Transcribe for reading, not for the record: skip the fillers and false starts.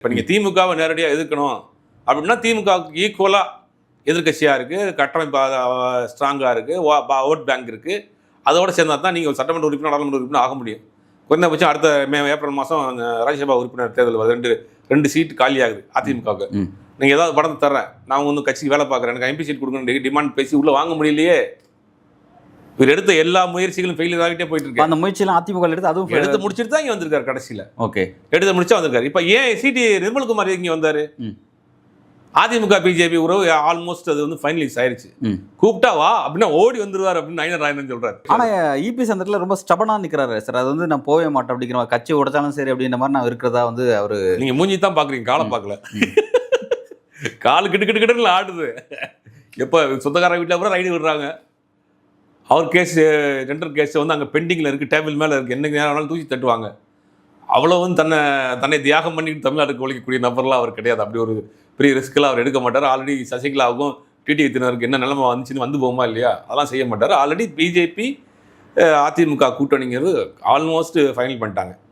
இப்போ நீங்கள் திமுகவை நேரடியாக எதிர்க்கணும் அப்படின்னா திமுகவுக்கு ஈக்குவலாக எதிர்கட்சியாக இருக்குது, கட்டமைப்பு ஸ்ட்ராங்காக இருக்குது, ஓட் பேங்க் இருக்குது. அதோடு சேர்ந்தா தான் நீங்கள் சட்டமன்ற உறுப்பினர் நாடாளுமன்ற உறுப்பினர் ஆக முடியும். குறைந்தபட்சம் அடுத்த ஏப்ரல் மாதம் ராஜ்யசபா உறுப்பினர் தேர்தல் வருது. ரெண்டு சீட் காலியாகுது அதிமுகவுக்கு. நீங்கள் ஏதாவது படத்தை தர்றேன், நான் ஒன்று கட்சிக்கு வேலை பார்க்குறேன், எனக்கு எம்பி சீட் கொடுக்கணும் டிமாண்ட் பேசி உள்ளே வாங்க முடியலையே. இவர் எடுத்த எல்லா முயற்சிகளும் ஃபெயிலியர் ஆகிட்டே போயிட்டு இருக்கு. அந்த முயற்சியெல்லாம் அதிமுக எடுத்து முடிச்சுட்டு தான் இங்கே வந்திருக்காரு. கடைசியில் ஓகே எடுத்து முடிச்சா வந்திருக்காரு. இப்போ ஏன் சிடி நிர்மல்குமார் இங்கே வந்தார்? அதிமுக பிஜேபி உறவு ஆல்மோஸ்ட் அது வந்து ஃபைனலைஸ் ஆயிடுச்சு. கூப்பிட்டா வா அப்படின்னா ஓடி வந்துருவார் அப்படின்னு நயினார் நாராயணன் சொல்றாரு. ஆனா இபிஎஸ் அந்த இடத்துல ரொம்ப ஸ்டபனா நிக்கிறாரு சார். அது வந்து நான் போவே மாட்டேன் அப்படிங்கிற கட்சி உடைச்சாலும் சரி அப்படின்ற மாதிரி நான் இருக்கிறதா வந்து அவரு. நீங்க மூஞ்சி தான் பாக்குறீங்க, காலை பார்க்கல. காலு கிட்டு ஆடுது. எப்போ சொந்தக்கார வீட்டில் கூட ரைடு விடுறாங்க. அவர் கேஸ் டெண்டர் கேஸ் வந்து அங்கே பெண்டிங்கில் இருக்குது, டேபிள் மேலே இருக்குது, என்னைக்கு நேரம் வேணாலும் தூக்கி தட்டுவாங்க. அவ்வளோ வந்து தன்னை தியாகம் பண்ணிட்டு தமிழ்நாட்டுக்கு ஒழிக்கக்கூடிய நபர்லாம் அவர் கிடையாது. அப்படி ஒரு பெரிய ரிஸ்க்கெல்லாம் அவர் எடுக்க மாட்டார். ஆல்ரெடி சசிகலாவுக்கும் டிடிவி தினருக்கு என்ன நிலைமை வந்துச்சுன்னு வந்து போகுமா இல்லையா, அதெல்லாம் செய்ய மாட்டார். ஆல்ரெடி பிஜேபி அதிமுக கூட்டணிங்கிறது ஆல்மோஸ்ட் ஃபைனல் பண்ணிட்டாங்க.